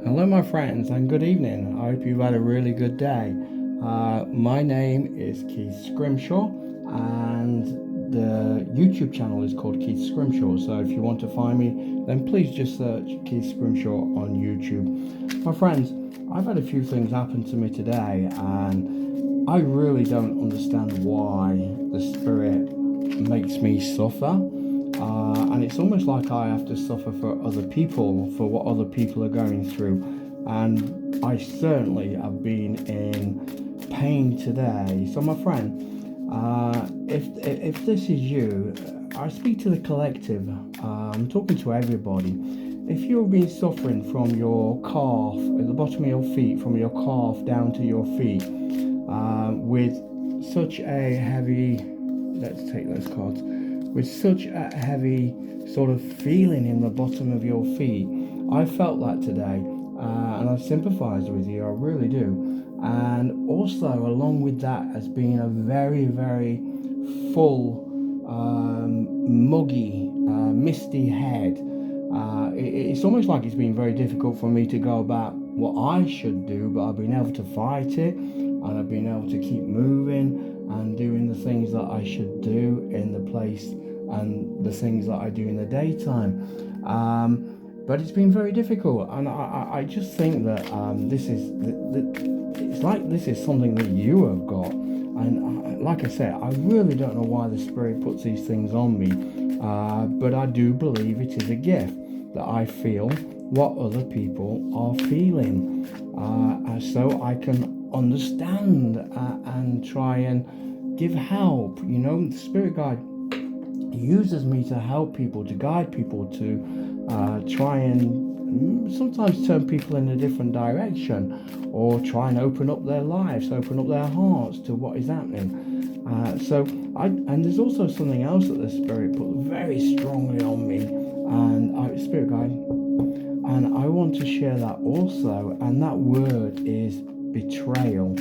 Hello, my friends, and good evening. I hope you've had a really good day. My name is Keith Scrimshaw, and the YouTube channel is called Keith Scrimshaw. So if you want to find me, then please just search Keith Scrimshaw on YouTube. My friends, I've had a few things happen to me today, and I really don't understand why the Spirit makes me suffer. And it's almost like I have to suffer for other people, for what other people are going through. And I certainly have been in pain today. So, my friend, if this is you, I speak to the collective. I'm talking to everybody. If you've been suffering from your calf, at the bottom of your feet, from your calf down to your feet, with such a heavy, let's take those cards, with such a heavy sort of feeling in the bottom of your feet. I felt that today, and I sympathise with you, I really do. And also, along with that, has been a very, very full, muggy, misty head. It's almost like it's been very difficult for me to go about what I should do, but I've been able to fight it, and I've been able to keep moving and doing the things that I should do in the place and the things that I do in the daytime. But it's been very difficult, and I just think that it's like this is something that you have got. And like I said, I really don't know why the Spirit puts these things on me, but I do believe it is a gift that I feel what other people are feeling, so I can understand and try and give help. You know, the Spirit Guide uses me to help people, to guide people, to try and sometimes turn people in a different direction, or try and open up their lives, open up their hearts to what is happening. And there's also something else that the Spirit put very strongly on me, and Spirit Guide, and I want to share that also, and that word is betrayal.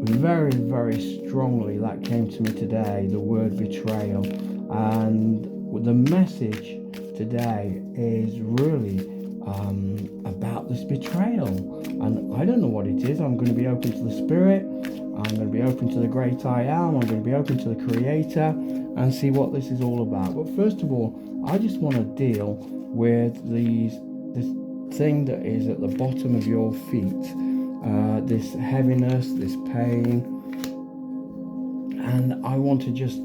Very, very strongly that came to me today, the word betrayal. And the message today is really about this betrayal. And I don't know what it is. I'm going to be open to the Spirit. I'm going to be open to the great I am. I'm going to be open to the Creator and see what this is all about. But first of all, I just want to deal with this thing that is at the bottom of your feet. This heaviness, this pain, and I want to just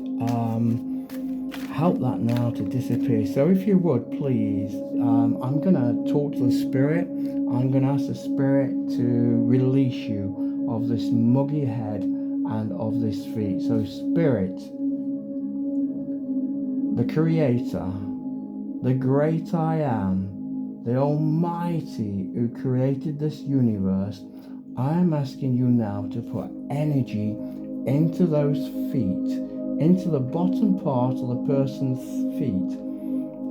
help that now to disappear. So if you would please, I'm going to talk to the Spirit. I'm going to ask the Spirit to release you of this muggy head and of this feet. So Spirit, the Creator, the great I am, the Almighty who created this universe, I am asking you now to put energy into those feet, into the bottom part of the person's feet,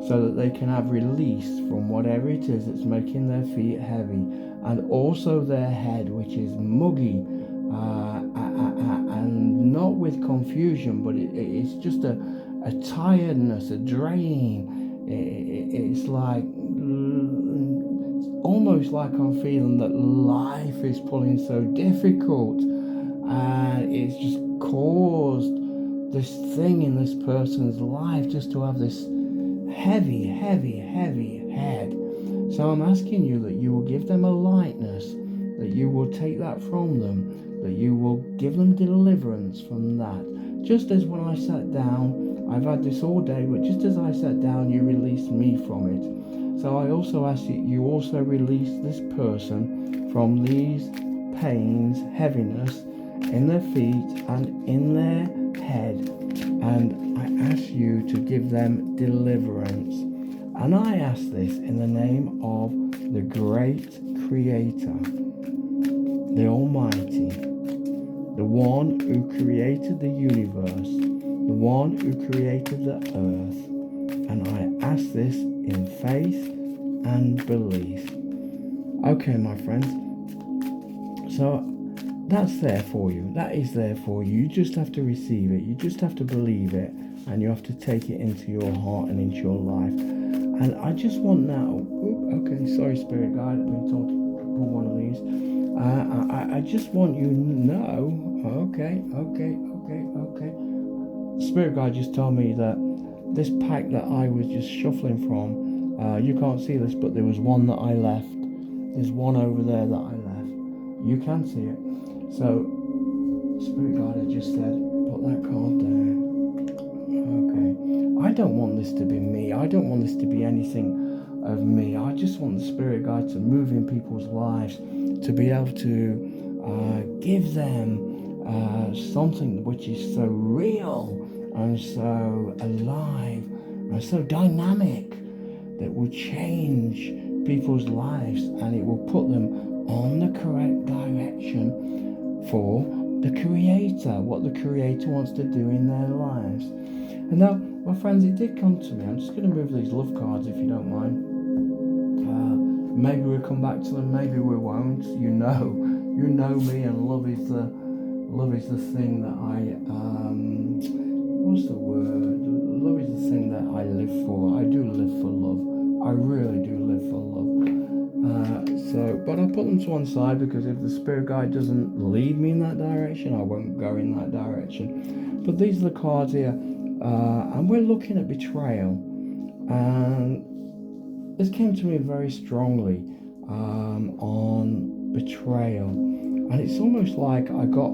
so that they can have release from whatever it is that's making their feet heavy, and also their head, which is muggy, and not with confusion, but it's just a tiredness, a drain. It's like almost like I'm feeling that life is pulling so difficult, and it's just caused this thing in this person's life just to have this heavy head. So I'm asking you that you will give them a lightness, that you will take that from them, that you will give them deliverance from that. Just as when I sat down, I've had this all day, but just as I sat down, you released me from it. So I also ask that you also release this person from these pains, heaviness in their feet and in their head. And I ask you to give them deliverance. And I ask this in the name of the great Creator, the Almighty, the one who created the universe, the one who created the earth. And I ask this in faith and belief. Okay, my friends. So that's there for you. That is there for you. You just have to receive it. You just have to believe it. And you have to take it into your heart and into your life. And I just want now. Okay, sorry, Spirit Guide. I've been told to put one of these. I just want you to know. Okay. Spirit Guide just told me that this pack that I was just shuffling from, you can't see this, but there was one that I left. There's one over there that I left. You can see it. So, Spirit Guide had just said, put that card there. Okay. I don't want this to be me. I don't want this to be anything of me. I just want the Spirit Guide to move in people's lives, to be able to give them something which is so real and so alive and so dynamic that will change people's lives, and it will put them on the correct direction for the Creator, what the Creator wants to do in their lives. And now, my friends, it did come to me. I'm just going to move these love cards if you don't mind. Maybe we'll come back to them, maybe we won't. You know me, and love is the thing that what's the word? Love is the thing that I live for. I do live for love. I really do live for love. But I put them to one side because if the Spirit Guide doesn't lead me in that direction, I won't go in that direction. But these are the cards here, and we're looking at betrayal. And this came to me very strongly on betrayal, and it's almost like I got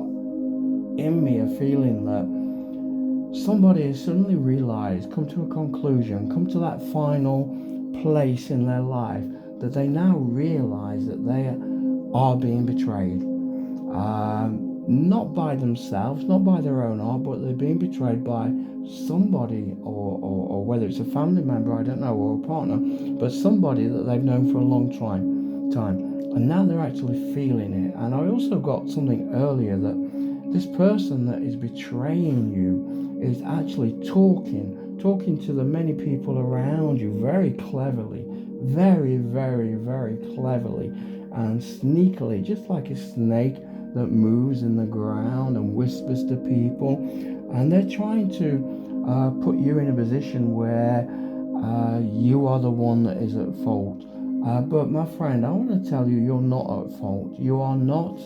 in me a feeling that somebody has suddenly realized, come to a conclusion, come to that final place in their life that they now realize that they are being betrayed. Not by themselves, not by their own heart, but they're being betrayed by somebody, or whether it's a family member, I don't know, or a partner, but somebody that they've known for a long time. And now they're actually feeling it. And I also got something earlier that this person that is betraying you is actually talking to the many people around you very cleverly, very, very, very cleverly and sneakily, just like a snake that moves in the ground and whispers to people. And they're trying to put you in a position where you are the one that is at fault. But my friend, I want to tell you, you're not at fault. You are not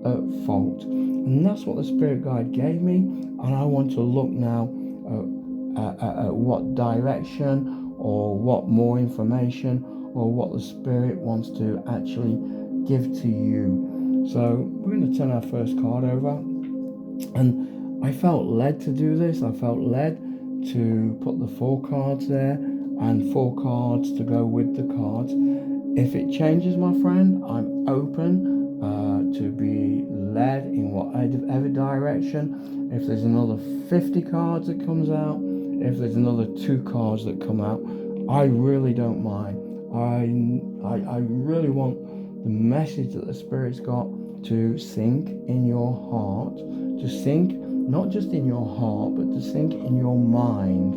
at fault. And that's what the Spirit Guide gave me. And I want to look now at what direction or what more information or what the Spirit wants to actually give to you. So we're going to turn our first card over. And I felt led to do this. I felt led to put the 4 cards there and 4 cards to go with the cards. If it changes, my friend, I'm open to be led in whatever direction. If there's another 50 cards that comes out, if there's another 2 cards that come out, I really don't mind. I really want the message that the Spirit's got to sink in your heart, to sink not just in your heart, but to sink in your mind,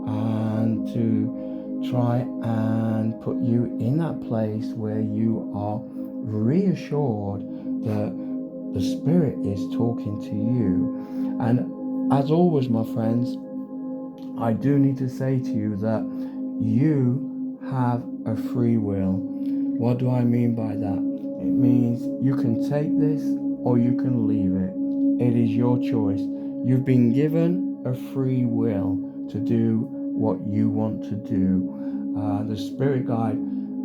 and to try and put you in that place where you are reassured that the Spirit is talking to you. And as always, my friends, I do need to say to you that you have a free will. What do I mean by that? It means you can take this or you can leave it. It is your choice. You've been given a free will to do what you want to do. The Spirit Guide,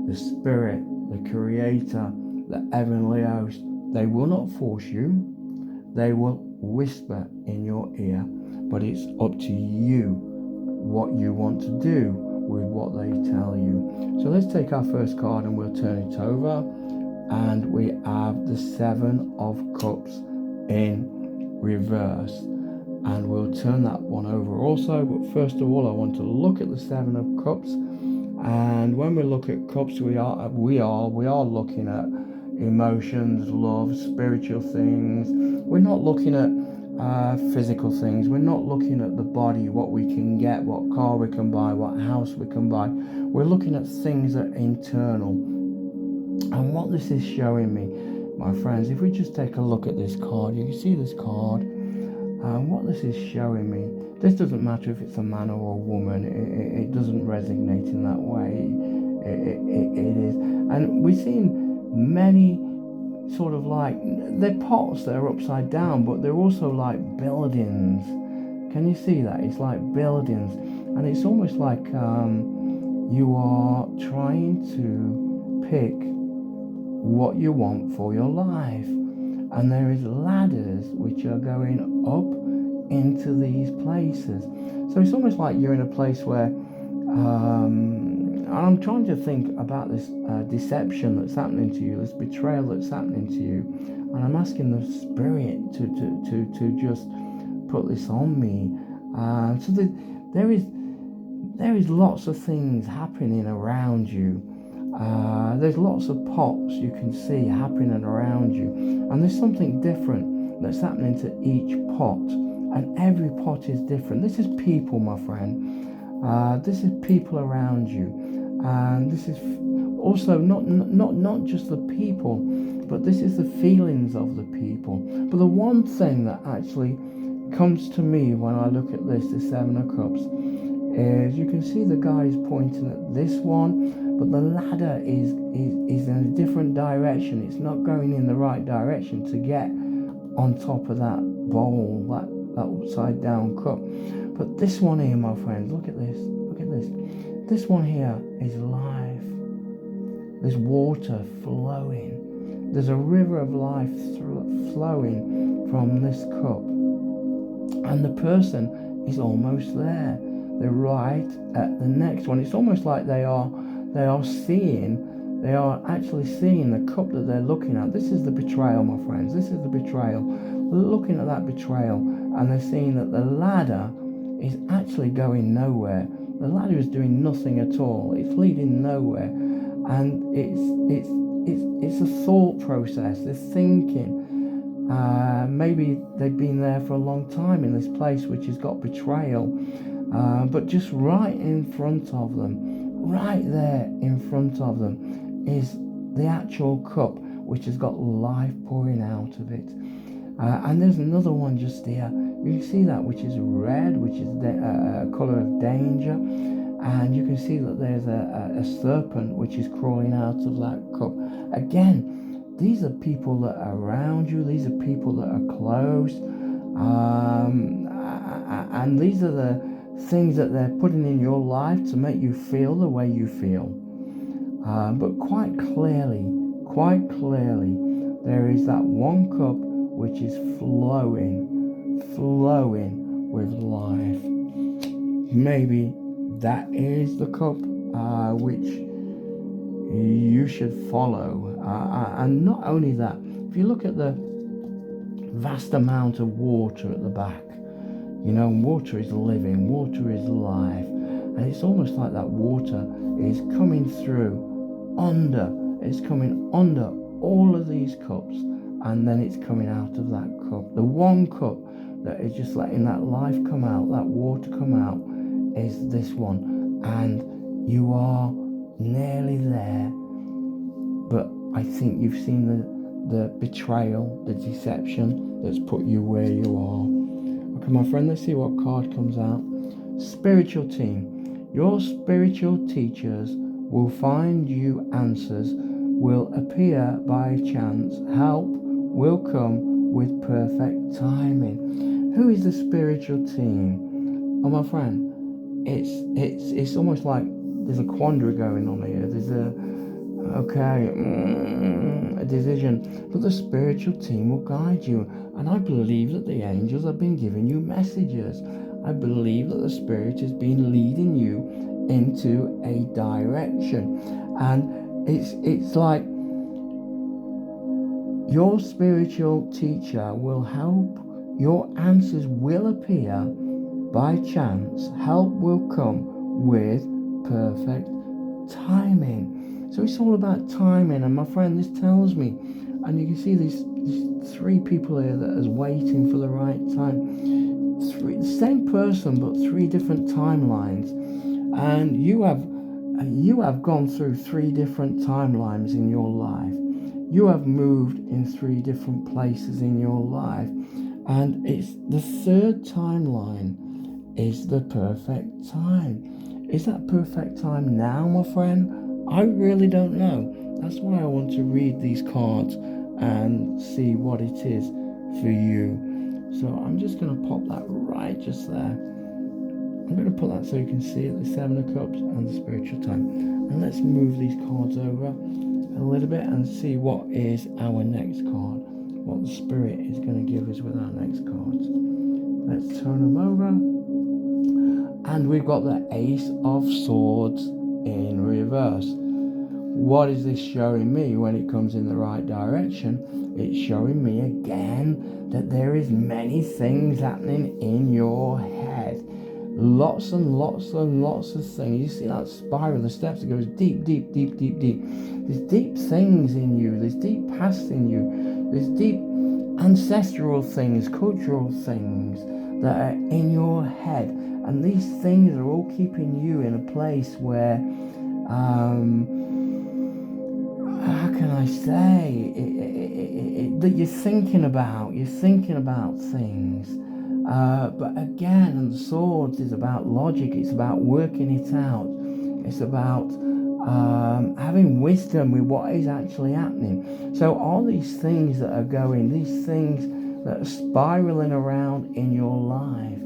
the Spirit, the Creator, the Heavenly Host, they will not force you. They will whisper in your ear. But it's up to you what you want to do with what they tell you. So let's take our first card and we'll turn it over. And we have the 7 of Cups in reverse. And we'll turn that one over also. But first of all, I want to look at the 7 of Cups. And when we look at cups, we are looking at emotions, love, spiritual things. We're not looking at physical things. We're not looking at the body, what we can get, what car we can buy, what house we can buy. We're looking at things that are internal. And what this is showing me, my friends, if we just take a look at this card, you can see this card. And what this is showing me This doesn't matter if it's a man or a woman. It doesn't resonate in that way. It is. And we've seen many sort of like, they're pots that are upside down, but they're also like buildings. Can you see that? It's like buildings. And it's almost like you are trying to pick what you want for your life. And there is ladders which are going up into these places. So it's almost like you're in a place where I'm trying to think about this deception that's happening to you, this betrayal that's happening to you, and I'm asking the Spirit to just put this on me. So there is lots of things happening around you. There's lots of pots you can see happening around you, and there's something different that's happening to each pot, and every pot is different. This is people, my friend. This is people around you, and this is also not just the people, but this is the feelings of the people. But the one thing that actually comes to me when I look at this, the Seven of Cups, is you can see the guy is pointing at this one, but the ladder is in a different direction. It's not going in the right direction to get on top of that bowl, that upside down cup. But this one here, my friends, look at this. This one here is life. There's water flowing. There's a river of life flowing from this cup. And the person is almost there. They're right at the next one. It's almost like they are actually seeing the cup that they're looking at. This is the betrayal, my friends. This is the betrayal. They're looking at that betrayal, and they're seeing that the ladder is actually going nowhere. The ladder is doing nothing at all. It's leading nowhere. And it's a thought process. They're thinking. Maybe they've been there for a long time in this place which has got betrayal. But just right in front of them, right there in front of them, is the actual cup which has got life pouring out of it. And there's another one just here. You can see that, which is red, which is a colour of danger. And you can see that there's a serpent which is crawling out of that cup. Again, these are people that are around you. These are people that are close. And these are the things that they're putting in your life to make you feel the way you feel. But quite clearly, there is that one cup which is flowing with life. Maybe that is the cup which you should follow. And not only that, if you look at the vast amount of water at the back, you know, water is living, water is life, and it's almost like that water is coming through it's coming under all of these cups, and then it's coming out of that cup. The one cup that is just letting that life come out, that water come out, is this one, and you are nearly there. But I think you've seen the betrayal, the deception that's put you where you are. Okay, my friend, let's see what card comes out. Spiritual team. Your spiritual teachers will find you answers, will appear by chance, help will come with perfect timing. Who is the spiritual team? Oh, my friend, it's almost like there's a quandary going on here. There's a decision, but the spiritual team will guide you, and I believe that the angels have been giving you messages. I believe that the Spirit has been leading you into a direction, and it's like your spiritual teacher will help. Your answers will appear by chance. Help will come with perfect timing. So it's all about timing, and my friend, this tells me, and you can see these three people here that is waiting for the right time. The same person, but three different timelines, and you have gone through three different timelines in your life. You have moved in three different places in your life, and it's the third timeline is the perfect time. Is that perfect time now, my friend? I really don't know. That's why I want to read these cards and see what it is for you. So I'm just going to pop that right just there. I'm going to put that so you can see it, the Seven of Cups and the spiritual time. And let's move these cards over a little bit and see what is our next card. What the Spirit is going to give us with our next cards. Let's turn them over. And we've got the Ace of Swords in reverse. What is this showing me when it comes in the right direction? It's showing me again that there is many things happening in your head. Lots and lots and lots of things. You see that spiral, the steps, it goes deep, deep, deep, deep, deep. There's deep things in you. There's deep past in you. There's deep ancestral things, cultural things that are in your head. And these things are all keeping you in a place where, how can I say, that you're thinking about things. But again, and the swords is about logic. It's about working it out. It's about having wisdom with what is actually happening. So all these things that are going, these things that are spiraling around in your life,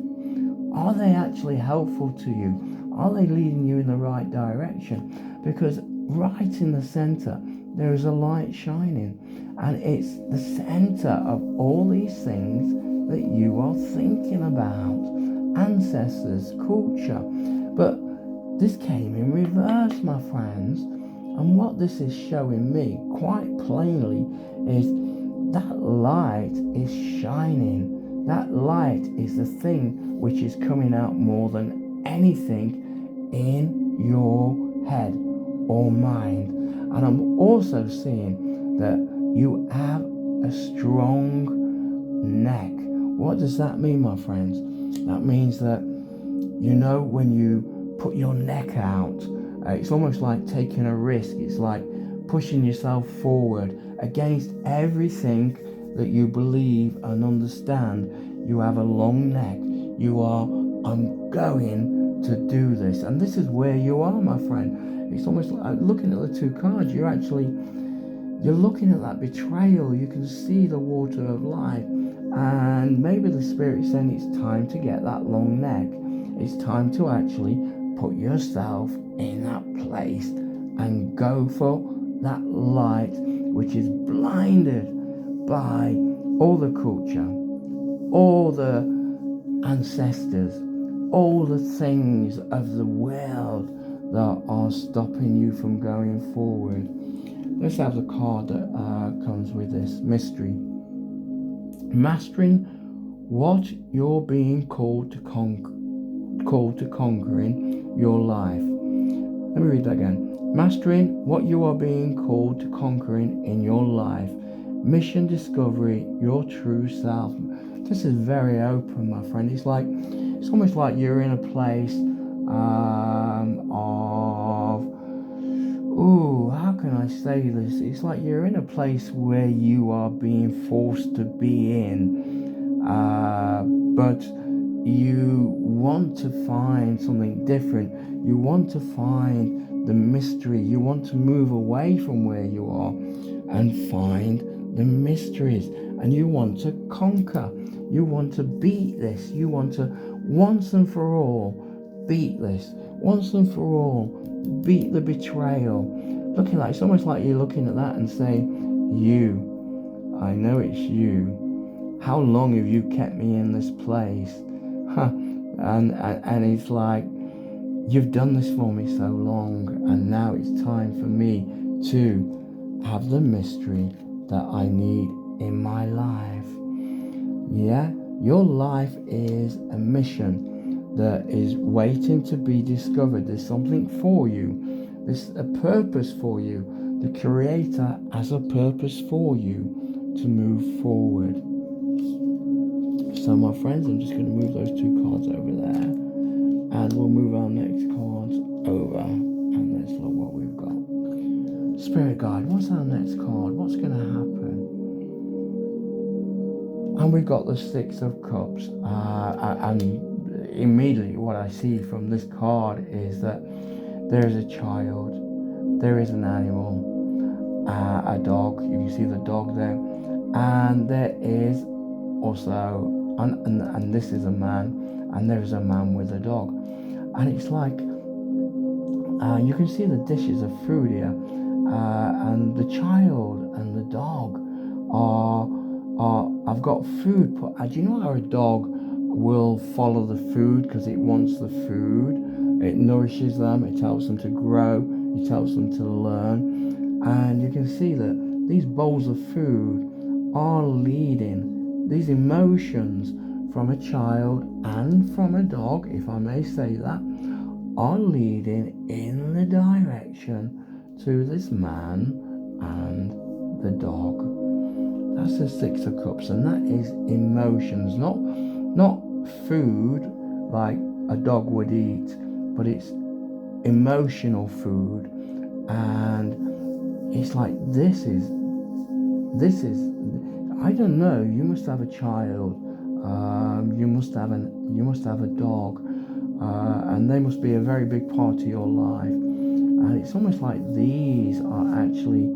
are they actually helpful to you? Are they leading you in the right direction? Because right in the center, there is a light shining. And it's the center of all these things that you are thinking about. Ancestors, culture. But this came in reverse, my friends. And what this is showing me quite plainly is that light is shining. That light is the thing which is coming out more than anything in your head or mind. And I'm also seeing that you have a strong neck. What does that mean, my friends? That means that, when you put your neck out, it's almost like taking a risk. It's like pushing yourself forward against everything that you believe and understand. You have a long neck. You are, I'm going to do this. And this is where you are, my friend. It's almost like looking at the two cards. You're looking at that betrayal. You can see the water of life. And maybe the Spirit's saying it's time to get that long neck. It's time to actually put yourself in that place and go for that light, which is blinded by all the culture, all the ancestors, all the things of the world that are stopping you from going forward. Let's have the card that comes with this mystery. Mastering what you're being called to conquer in your life. Let me read that again. Mastering what you are being called to conquering in your life. Mission discovery, your true self. This is very open, my friend. It's almost like you're in a place how can I say this? It's like you're in a place where you are being forced to be in, but you want to find something different. You want to find the mystery. You want to move away from where you are and find the mysteries. And you want to conquer. You want to beat this. You want to once and for all beat this. Once and for all beat the betrayal. It's almost like you're looking at that and saying, you, I know it's you. How long have you kept me in this place? And it's like, you've done this for me so long, and now it's time for me to have the mystery that I need in my life. Yeah, your life is a mission that is waiting to be discovered. There's something for you. There's a purpose for you. The Creator has a purpose for you to move forward. So my friends, I'm just going to move those two cards over there, and we'll move our next cards over, and let's look what we've got. Spirit guide, what's our next card? What's going to happen? And we've got the Six of Cups, and immediately what I see from this card is that there is a child, there is an animal, a dog. You can see the dog there, and there is also, and this is a man, and there is a man with a dog, and it's like you can see the dishes of food here, and the child and the dog are I've got food put. Do you know how a dog will follow the food because it wants the food? It nourishes them, it helps them to grow, it helps them to learn. And you can see that these bowls of food are leading these emotions from a child and from a dog, if I may say that, are leading in the direction to this man and the dog. That's the Six of Cups, and that is emotions, not food like a dog would eat, but it's emotional food. And it's like this is I don't know, you must have a child, you must have a dog, and they must be a very big part of your life. And it's almost like these are actually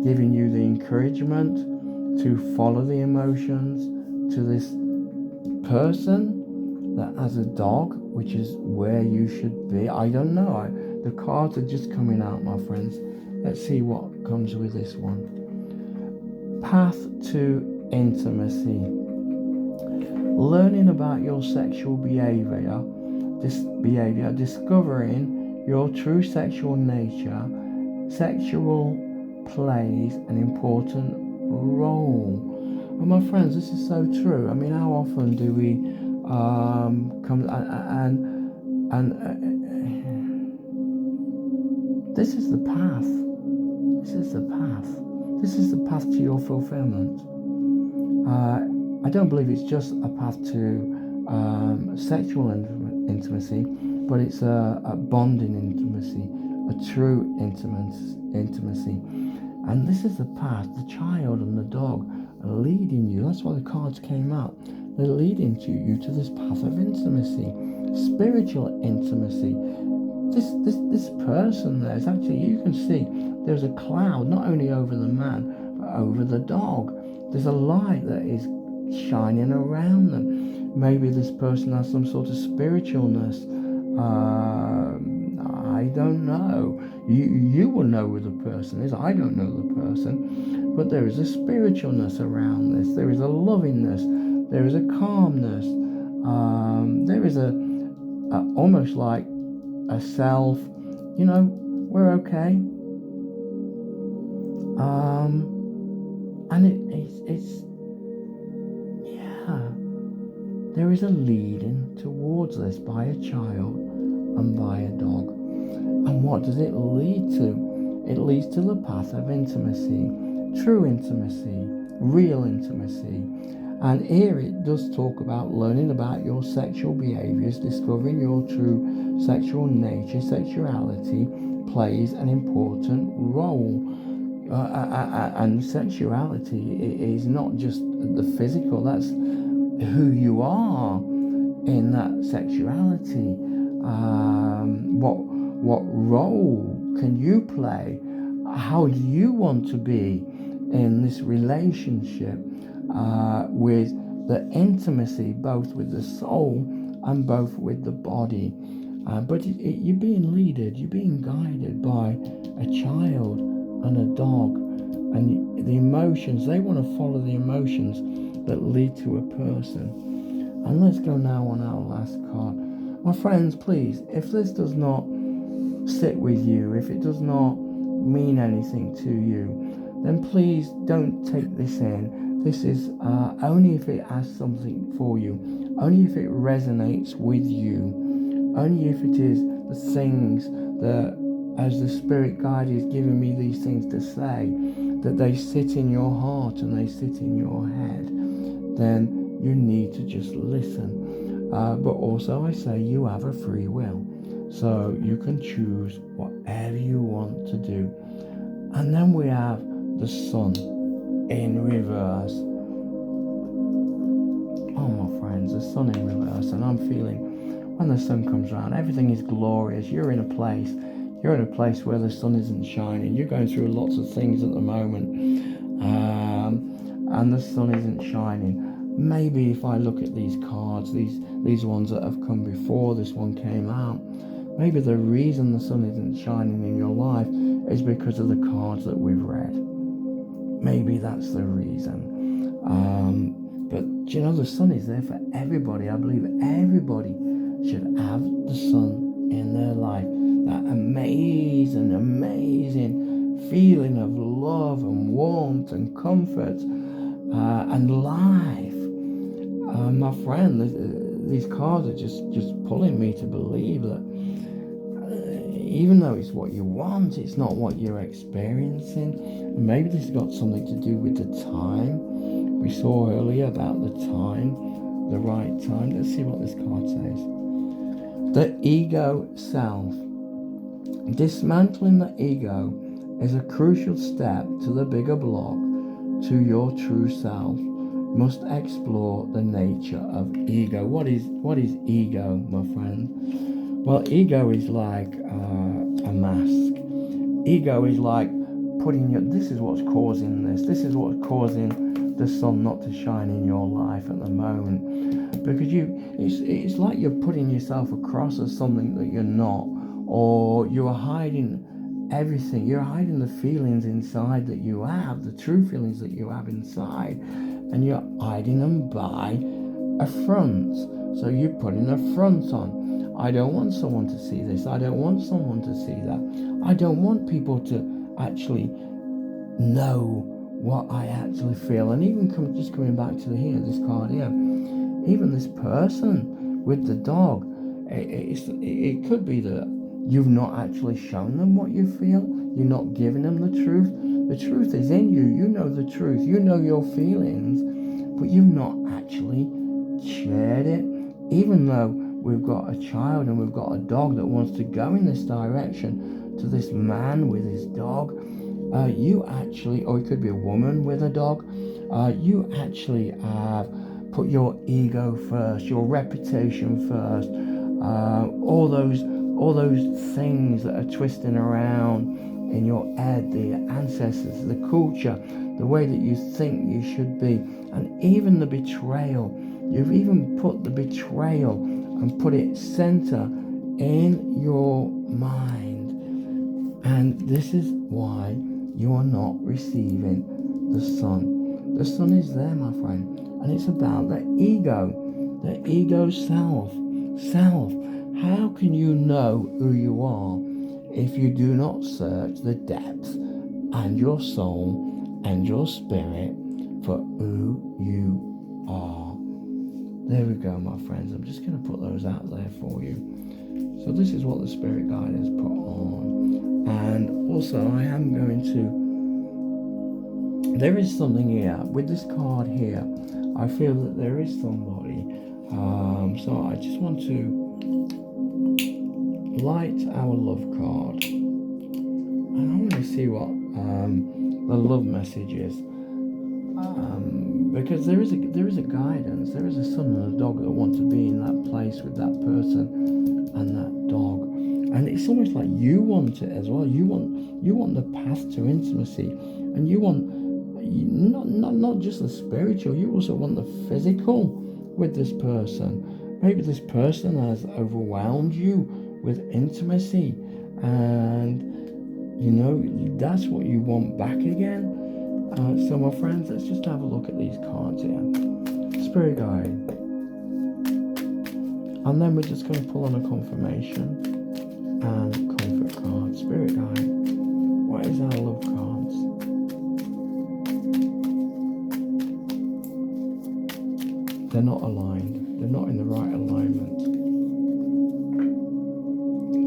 giving you the encouragement to follow the emotions to this person that has a dog, which is where you should be. I don't know. The cards are just coming out, my friends. Let's see what comes with this one. Path to intimacy. Learning about your sexual behavior, discovering your true sexual nature. Sexual plays an important role. And my friends, this is so true. I mean, how often do we come and this is the path. This is the path. This is the path to your fulfillment. I don't believe it's just a path to sexual intimacy, but it's a bonding intimacy, a true intimacy. And this is the path. The child and the dog are leading you. That's why the cards came out. They're leading you to this path of intimacy, spiritual intimacy. This person there is actually, you can see there's a cloud not only over the man but over the dog. There's a light that is shining around them. Maybe this person has some sort of spiritualness. I don't know. You will know who the person is. I don't know the person. But there is a spiritualness around this. There is a lovingness. There is a calmness. There is a almost like a self, we're okay. And it's there is a leading towards this by a child and by a dog. And what does it lead to? It leads to the path of intimacy, true intimacy, real intimacy. And here it does talk about learning about your sexual behaviors, discovering your true sexual nature. Sexuality plays an important role. And sexuality is not just the physical, that's who you are in that sexuality. What role can you play? How do you want to be in this relationship with the intimacy, both with the soul and both with the body? But you're being led, you're being guided by a child and a dog, and the emotions, they want to follow the emotions that lead to a person. And let's go now on our last card. My friends, please, if this does not sit with you, if it does not mean anything to you, then please don't take this in. This is only if it has something for you, only if it resonates with you, only if it is the things that, as the Spirit Guide is giving me these things to say, that they sit in your heart and they sit in your head, then you need to just listen. But also I say you have a free will, so you can choose whatever you want to do. And then we have the Sun in reverse. Oh my friends, the Sun in reverse, and I'm feeling when the sun comes around, everything is glorious. You're in a place where the sun isn't shining. You're going through lots of things at the moment, and the sun isn't shining. Maybe if I look at these cards, these ones that have come before this one came out, maybe the reason the sun isn't shining in your life is because of the cards that we've read. Maybe that's the reason. But you know, the sun is there for everybody. I believe everybody should have the sun in their life. That amazing feeling of love and warmth and comfort and life. My friend, these cards are just pulling me to believe that even though it's what you want, it's not what you're experiencing. And maybe this has got something to do with the time. We saw earlier about the time, the right time. Let's see what this card says. The ego self. Dismantling the ego is a crucial step to the bigger block to your true self. Must explore the nature of ego. What is ego, my friend? Well, ego is like a mask. Ego is like putting this is what's causing this. This is what's causing the sun not to shine in your life at the moment. Because it's like you're putting yourself across as something that you're not. Or you're hiding everything. You're hiding the feelings inside that you have, the true feelings that you have inside. And you're hiding them by a front. So you're putting a front on. I don't want someone to see this. I don't want someone to see that. I don't want people to actually know what I actually feel. And even coming back to this card here, even this person with the dog, it could be that you've not actually shown them what you feel. You're not giving them the truth. The truth is in you. You know the truth. You know your feelings, but you've not actually shared it. Even though we've got a child and we've got a dog that wants to go in this direction to this man with his dog, you actually, or it could be a woman with a dog, you actually have put your ego first, your reputation first, all those things that are twisting around in your head, the ancestors, the culture, the way that you think you should be, and even the betrayal. You've even put the betrayal and put it center in your mind. And this is why you are not receiving the sun. The sun is there, my friend, and it's about the ego self. How can you know who you are if you do not search the depth and your soul and your spirit for who you are? There we go, my friends. I'm just going to put those out there for you. So this is what the spirit guide has put on. And also I am going to, there is something here with this card here. I feel that there is somebody. So I just want to light our love card, and I want to see what the love message is, because there is a guidance. There is a son and a dog that want to be in that place with that person and that dog, and it's almost like you want it as well. You want the path to intimacy, and you want not just the spiritual. You also want the physical with this person. Maybe this person has overwhelmed you with intimacy, and that's what you want back again. So my friends, let's just have a look at these cards here. Spirit guide, and then we're just going to pull on a confirmation and comfort card. Spirit guide, what is our love cards? They're not aligned. They're not in the right alignment.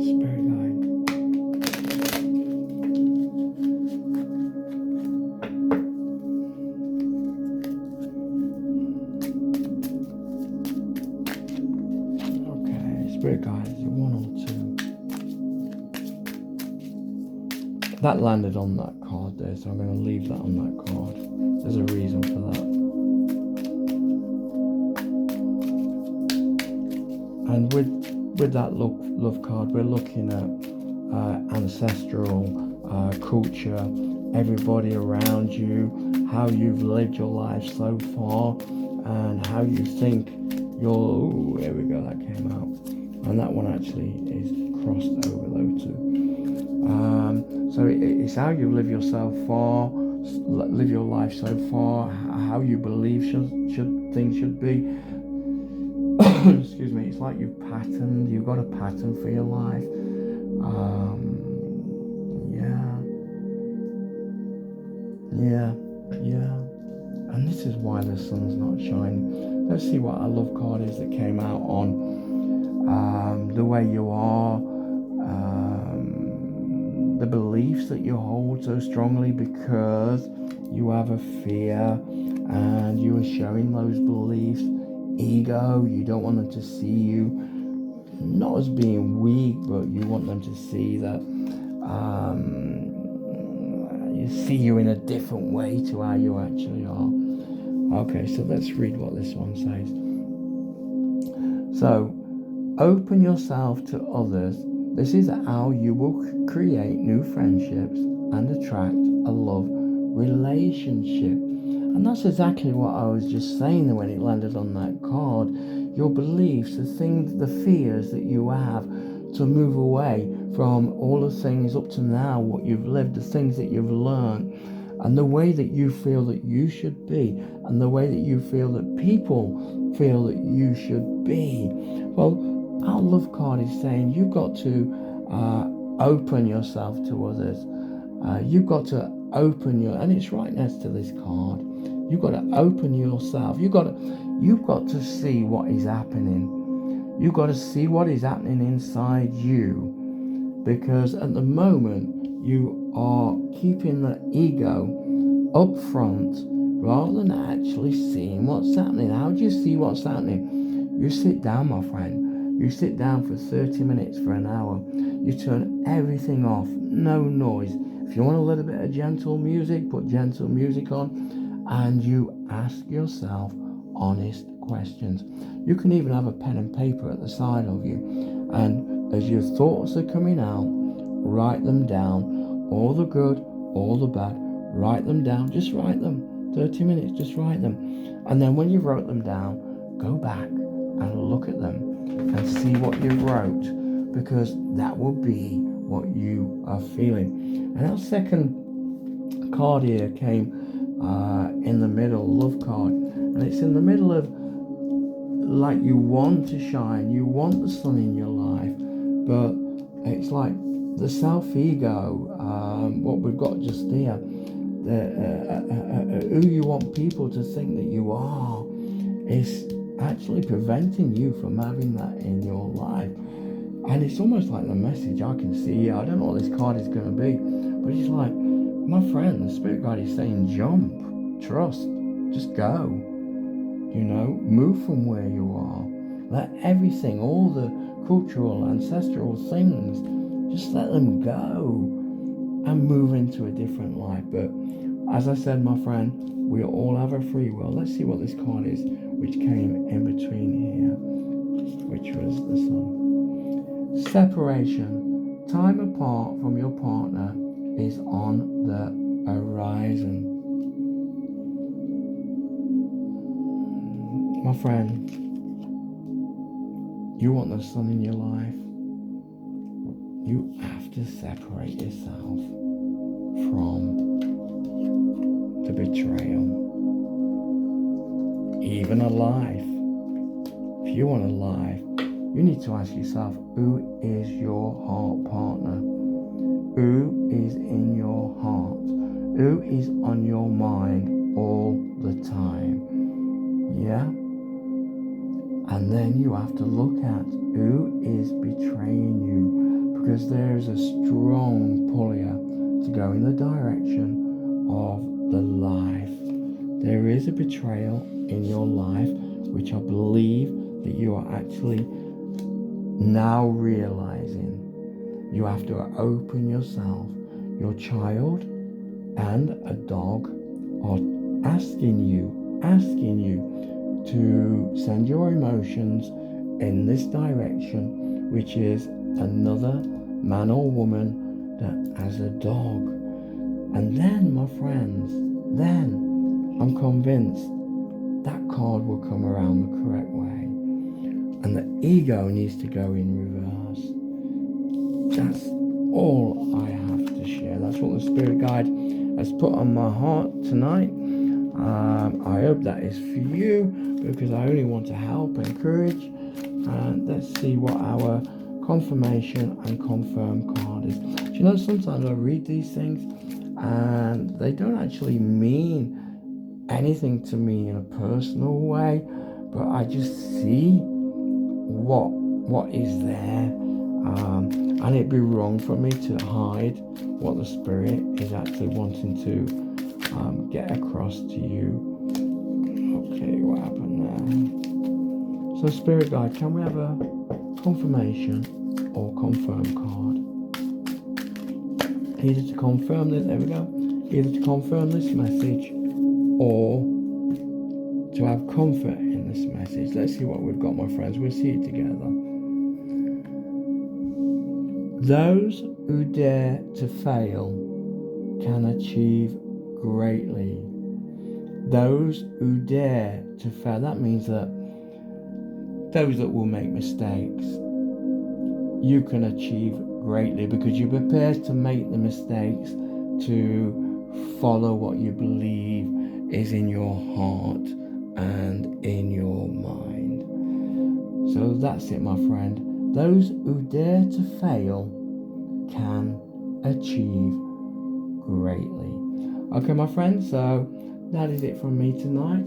Spirit guide. Okay, spirit guide, is it 1 or 2? That landed on that card there, so I'm going to leave that on that card. There's a reason for that. And with with that love card, we're looking at ancestral culture, everybody around you, how you've lived your life so far, and how you think you're. Here we go, that came out. And that one actually is crossed over though too. So it's how you live yourself far, live your life so far, how you believe things should be. Excuse me. It's like you've got a pattern for your life. Yeah. And this is why the sun's not shining. Let's see what our love card is that came out on the way you are, the beliefs that you hold so strongly because you have a fear and you are showing those beliefs. Ego, you don't want them to see you not as being weak, but you want them to see that you see you in a different way to how you actually are. Okay, so let's read what this one says. So, open yourself to others. This is how you will create new friendships and attract a love relationship. And that's exactly what I was just saying when it landed on that card. Your beliefs, the things, the fears that you have to move away from all the things up to now, what you've lived, the things that you've learned, and the way that you feel that you should be, and the way that you feel that people feel that you should be. Well, our love card is saying you've got to open yourself to others. You've got to open and it's right next to this card. You've got to open yourself. You've got to see what is happening. You've got to see what is happening inside you, because at the moment you are keeping the ego up front rather than actually seeing what's happening. How do you see what's happening? You sit down, my friend. You sit down for 30 minutes, for an hour. You turn everything off, no noise. If you want a little bit of gentle music, put gentle music on, and you ask yourself honest questions. You can even have a pen and paper at the side of you, and as your thoughts are coming out, write them down. All the good, all the bad, write them down. Just write them. 30 minutes, just write them. And then when you've wrote them down, go back and look at them and see what you wrote, because that will be what you are feeling. And our second card here came in the middle, love card, and it's in the middle of, like, you want to shine, you want the sun in your life, but it's like the self-ego, what we've got just here, who you want people to think that you are, is actually preventing you from having that in your life. And it's almost like the message I can see. I don't know what this card is going to be, but it's like, my friend, the spirit guide is saying, jump, trust, just go. Move from where you are. Let everything, all the cultural, ancestral things, just let them go and move into a different life. But as I said, my friend, we all have a free will. Let's see what this card is, which came in between here, which was the sun. Separation. Time apart from your partner is on the horizon. My friend, you want the sun in your life. You have to separate yourself from the betrayal. Even a life. If you want a life, you need to ask yourself, who is your heart partner? Who is in your heart? Who is on your mind all the time? Yeah? And then you have to look at who is betraying you, because there is a strong pull here to go in the direction of the life. There is a betrayal in your life, which I believe that you are actually now realizing. You have to open yourself. Your child and a dog are asking you to send your emotions in this direction, which is another man or woman that has a dog. And then, my friends, then I'm convinced that card will come around the correct way. And the ego needs to go in reverse. That's all I have to share. That's what the Spirit Guide has put on my heart tonight. I hope that is for you, because I only want to help, encourage. And let's see what our confirmation and confirm card is. Do you know, sometimes I read these things and they don't actually mean anything to me in a personal way, but I just see what is there, and it'd be wrong for me to hide what the Spirit is actually wanting to get across to you. Okay, what happened there? So, Spirit Guide, can we have a confirmation or confirm card? Either to confirm this, there we go, either to confirm this message or to have comfort in this message. Let's see what we've got, my friends. We'll see it together. Those who dare to fail can achieve greatly. Those who dare to fail, that means that those that will make mistakes, you can achieve greatly, because you're prepared to make the mistakes, to follow what you believe is in your heart and in your mind. So that's it, my friend. Those who dare to fail can achieve greatly. Okay, my friends, so that is it from me tonight.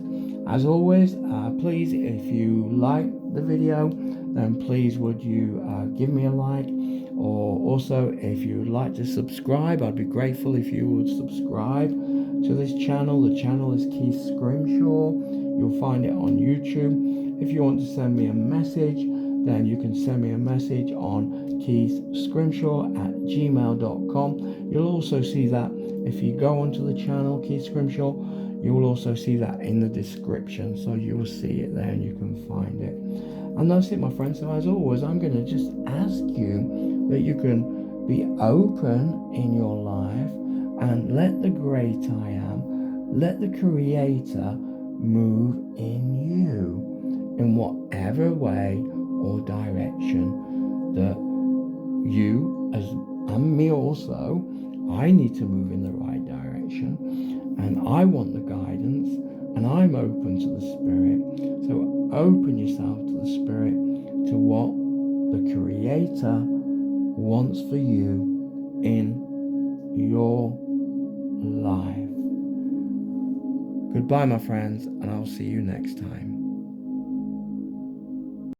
As always, please, if you like the video, then please would you give me a like, or also if you would like to subscribe, I'd be grateful if you would subscribe to this channel. The channel is Keith Scrimshaw. You'll find it on YouTube. If you want to send me a message, then you can send me a message on keithscrimshaw@gmail.com. You'll also see that if you go onto the channel Keith Scrimshaw, you will also see that in the description, so you will see it there and you can find it. And that's it, my friends. So as always, I'm going to just ask you that you can be open in your life and let the great I am, let the Creator move in you in whatever way or direction that you, as and me also, I need to move in the right direction, and I want the guidance, and I'm open to the Spirit. So open yourself to the Spirit, to what the Creator wants for you in your life. Goodbye, my friends, and I'll see you next time.